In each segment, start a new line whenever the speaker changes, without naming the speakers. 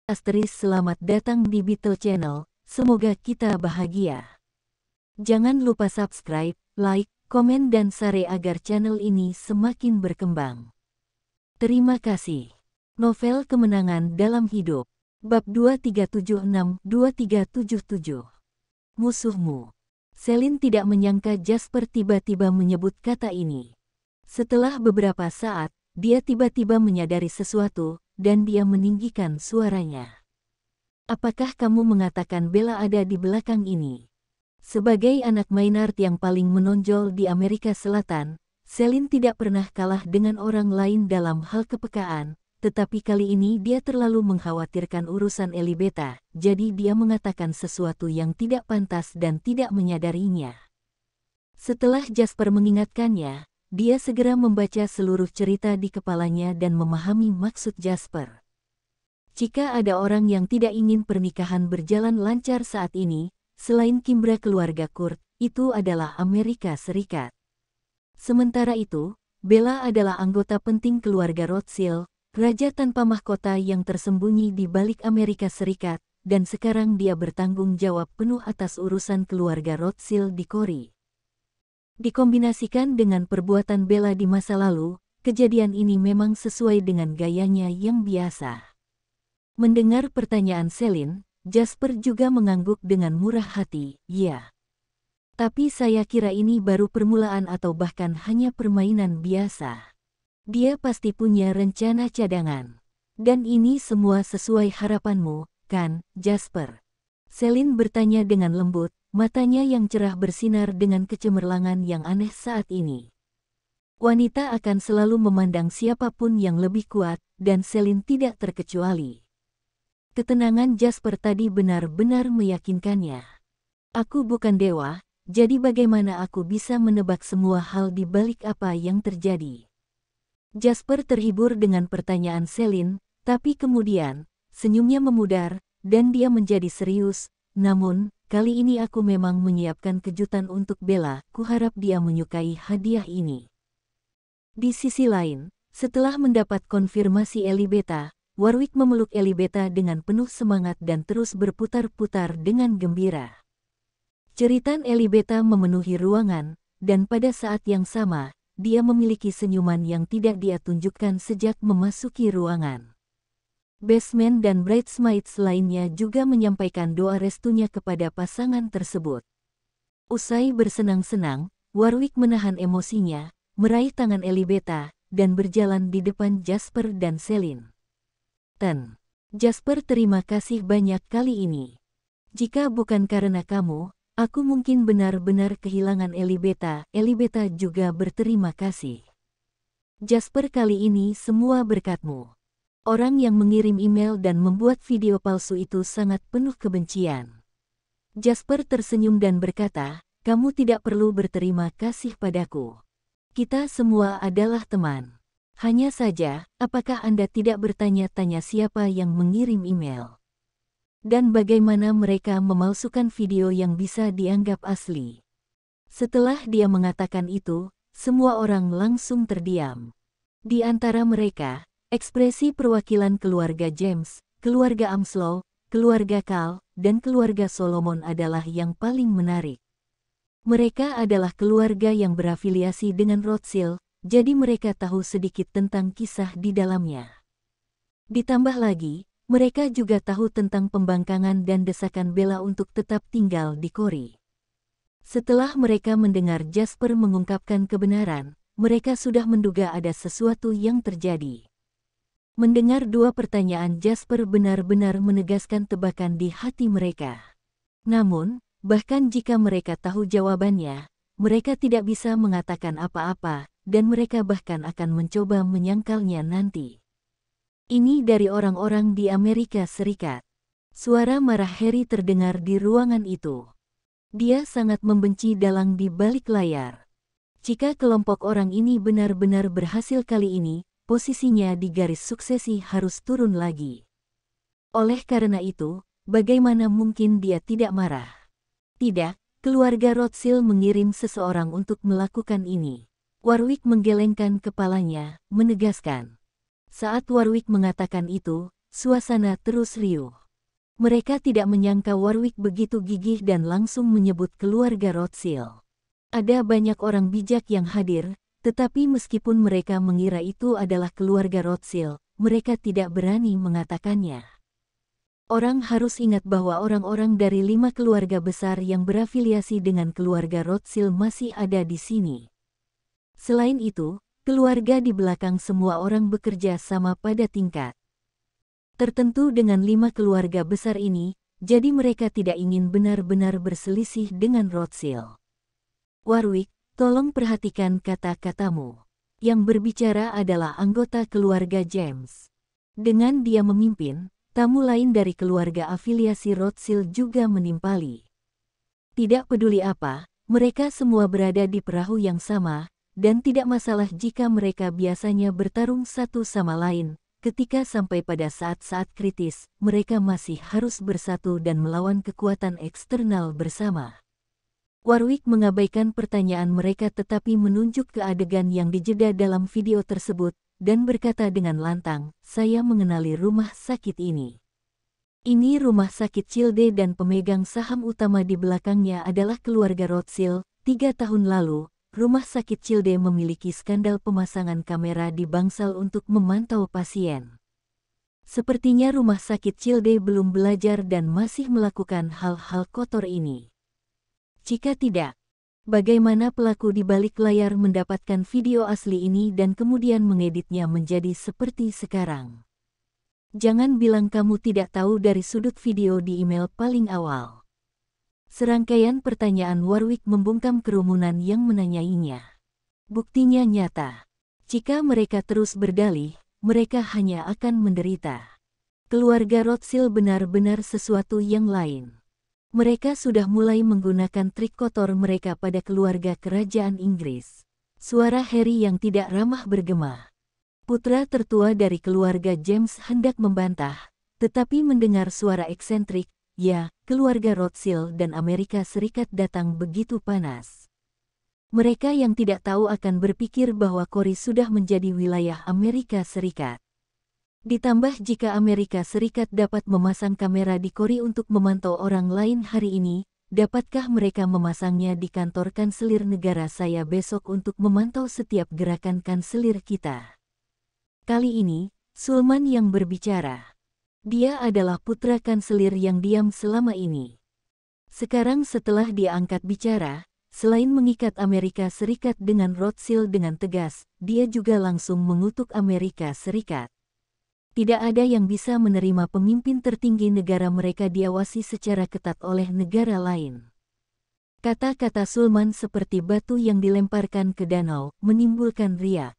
Selamat datang di Beetle Channel, semoga kita bahagia. Jangan lupa subscribe, like, komen dan share agar channel ini semakin berkembang. Terima kasih. Novel Kemenangan Dalam Hidup, Bab 2376-2377. Musuhmu. Celine tidak menyangka Jasper tiba-tiba menyebut kata ini. Setelah beberapa saat, dia tiba-tiba menyadari sesuatu, dan dia meninggikan suaranya. Apakah kamu mengatakan Bella ada di belakang ini? Sebagai anak Maynard yang paling menonjol di Amerika Selatan, Celine tidak pernah kalah dengan orang lain dalam hal kepekaan, tetapi kali ini dia terlalu mengkhawatirkan urusan Elibeta, jadi dia mengatakan sesuatu yang tidak pantas dan tidak menyadarinya. Setelah Jasper mengingatkannya, dia segera membaca seluruh cerita di kepalanya dan memahami maksud Jasper. Jika ada orang yang tidak ingin pernikahan berjalan lancar saat ini, selain Kimbra keluarga Kurt, itu adalah Amerika Serikat. Sementara itu, Bella adalah anggota penting keluarga Rothschild, raja tanpa mahkota yang tersembunyi di balik Amerika Serikat, dan sekarang dia bertanggung jawab penuh atas urusan keluarga Rothschild di Korea. Dikombinasikan dengan perbuatan Bella di masa lalu, kejadian ini memang sesuai dengan gayanya yang biasa. Mendengar pertanyaan Celine, Jasper juga mengangguk dengan murah hati, "Ya. Tapi saya kira ini baru permulaan atau bahkan hanya permainan biasa. Dia pasti punya rencana cadangan. Dan ini semua sesuai harapanmu, kan, Jasper?" Celine bertanya dengan lembut, matanya yang cerah bersinar dengan kecemerlangan yang aneh saat ini. Wanita akan selalu memandang siapapun yang lebih kuat, dan Celine tidak terkecuali. Ketenangan Jasper tadi benar-benar meyakinkannya. "Aku bukan dewa, jadi bagaimana aku bisa menebak semua hal di balik apa yang terjadi?" Jasper terhibur dengan pertanyaan Celine, tapi kemudian, senyumnya memudar, dan dia menjadi serius. "Namun, kali ini aku memang menyiapkan kejutan untuk Bella, kuharap dia menyukai hadiah ini." Di sisi lain, setelah mendapat konfirmasi Elibeta, Warwick memeluk Elibeta dengan penuh semangat dan terus berputar-putar dengan gembira. Jeritan Elibeta memenuhi ruangan, dan pada saat yang sama, dia memiliki senyuman yang tidak dia tunjukkan sejak memasuki ruangan. Best-man dan bridesmaids lainnya juga menyampaikan doa restunya kepada pasangan tersebut. Usai bersenang-senang, Warwick menahan emosinya, meraih tangan Elibeta, dan berjalan di depan Jasper dan Celine. Jasper, terima kasih banyak kali ini. Jika bukan karena kamu, aku mungkin benar-benar kehilangan Elibeta." Elibeta juga berterima kasih. "Jasper, kali ini semua berkatmu. Orang yang mengirim email dan membuat video palsu itu sangat penuh kebencian." Jasper tersenyum dan berkata, "Kamu tidak perlu berterima kasih padaku. Kita semua adalah teman. Hanya saja, apakah Anda tidak bertanya-tanya siapa yang mengirim email? Dan bagaimana mereka memalsukan video yang bisa dianggap asli?" Setelah dia mengatakan itu, semua orang langsung terdiam. Di antara mereka, ekspresi perwakilan keluarga James, keluarga Amslow, keluarga Carl, dan keluarga Solomon adalah yang paling menarik. Mereka adalah keluarga yang berafiliasi dengan Rothschild, jadi mereka tahu sedikit tentang kisah di dalamnya. Ditambah lagi, mereka juga tahu tentang pembangkangan dan desakan Bella untuk tetap tinggal di Korea. Setelah mereka mendengar Jasper mengungkapkan kebenaran, mereka sudah menduga ada sesuatu yang terjadi. Mendengar dua pertanyaan Jasper benar-benar menegaskan tebakan di hati mereka. Namun, bahkan jika mereka tahu jawabannya, mereka tidak bisa mengatakan apa-apa, dan mereka bahkan akan mencoba menyangkalnya nanti. "Ini dari orang-orang di Amerika Serikat." Suara marah Harry terdengar di ruangan itu. Dia sangat membenci dalang di balik layar. Jika kelompok orang ini benar-benar berhasil kali ini, posisinya di garis suksesi harus turun lagi. Oleh karena itu, bagaimana mungkin dia tidak marah? Tidak, keluarga Rothschild mengirim seseorang untuk melakukan ini. Warwick menggelengkan kepalanya, menegaskan. Saat Warwick mengatakan itu, suasana terus riuh. Mereka tidak menyangka Warwick begitu gigih dan langsung menyebut keluarga Rothschild. Ada banyak orang bijak yang hadir, tetapi meskipun mereka mengira itu adalah keluarga Rothschild, mereka tidak berani mengatakannya. Orang harus ingat bahwa orang-orang dari 5 keluarga besar yang berafiliasi dengan keluarga Rothschild masih ada di sini. Selain itu, keluarga di belakang semua orang bekerja sama pada tingkat tertentu dengan 5 keluarga besar ini, jadi mereka tidak ingin benar-benar berselisih dengan Rothschild. Warwick, tolong perhatikan kata-katamu. Yang berbicara adalah anggota keluarga James. Dengan dia memimpin, tamu lain dari keluarga afiliasi Rothschild juga menimpali. Tidak peduli apa, mereka semua berada di perahu yang sama, dan tidak masalah jika mereka biasanya bertarung satu sama lain. Ketika sampai pada saat-saat kritis, mereka masih harus bersatu dan melawan kekuatan eksternal bersama. Warwick mengabaikan pertanyaan mereka tetapi menunjuk ke adegan yang dijeda dalam video tersebut, dan berkata dengan lantang, "Saya mengenali rumah sakit ini. Ini rumah sakit Childe dan pemegang saham utama di belakangnya adalah keluarga Rothschild. 3 tahun lalu, rumah sakit Childe memiliki skandal pemasangan kamera di bangsal untuk memantau pasien. Sepertinya rumah sakit Childe belum belajar dan masih melakukan hal-hal kotor ini. Jika tidak, bagaimana pelaku di balik layar mendapatkan video asli ini dan kemudian mengeditnya menjadi seperti sekarang? Jangan bilang kamu tidak tahu dari sudut video di email paling awal." Serangkaian pertanyaan Warwick membungkam kerumunan yang menanyainya. Buktinya nyata. Jika mereka terus berdalih, mereka hanya akan menderita. Keluarga Rothschild benar-benar sesuatu yang lain. Mereka sudah mulai menggunakan trik kotor mereka pada keluarga kerajaan Inggris. Suara Harry yang tidak ramah bergema. Putra tertua dari keluarga James hendak membantah, tetapi mendengar suara eksentrik, "Ya, keluarga Rothschild dan Amerika Serikat datang begitu panas." Mereka yang tidak tahu akan berpikir bahwa Kori sudah menjadi wilayah Amerika Serikat. Ditambah jika Amerika Serikat dapat memasang kamera di Kori untuk memantau orang lain hari ini, dapatkah mereka memasangnya di kantor kanselir negara saya besok untuk memantau setiap gerakan kanselir kita? Kali ini, Sulman yang berbicara. Dia adalah putra kanselir yang diam selama ini. Sekarang setelah dia angkat bicara, selain mengikat Amerika Serikat dengan Rothschild dengan tegas, dia juga langsung mengutuk Amerika Serikat. Tidak ada yang bisa menerima pemimpin tertinggi negara mereka diawasi secara ketat oleh negara lain. Kata-kata Sulman seperti batu yang dilemparkan ke danau, menimbulkan riak.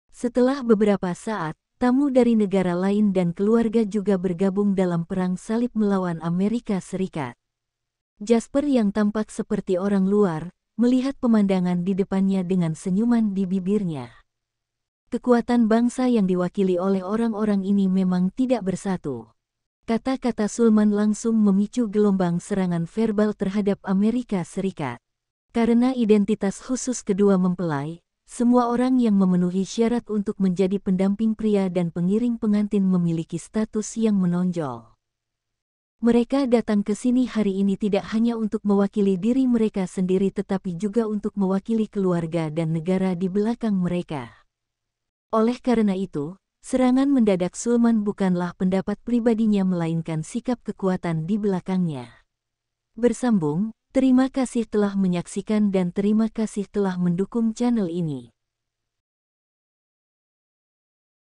Setelah beberapa saat, tamu dari negara lain dan keluarga juga bergabung dalam perang salib melawan Amerika Serikat. Jasper yang tampak seperti orang luar, melihat pemandangan di depannya dengan senyuman di bibirnya. Kekuatan bangsa yang diwakili oleh orang-orang ini memang tidak bersatu. Kata-kata Sulman langsung memicu gelombang serangan verbal terhadap Amerika Serikat. Karena identitas khusus kedua mempelai, semua orang yang memenuhi syarat untuk menjadi pendamping pria dan pengiring pengantin memiliki status yang menonjol. Mereka datang ke sini hari ini tidak hanya untuk mewakili diri mereka sendiri tetapi juga untuk mewakili keluarga dan negara di belakang mereka. Oleh karena itu, serangan mendadak Sulman bukanlah pendapat pribadinya melainkan sikap kekuatan di belakangnya. Bersambung, terima kasih telah menyaksikan dan terima kasih telah mendukung channel ini.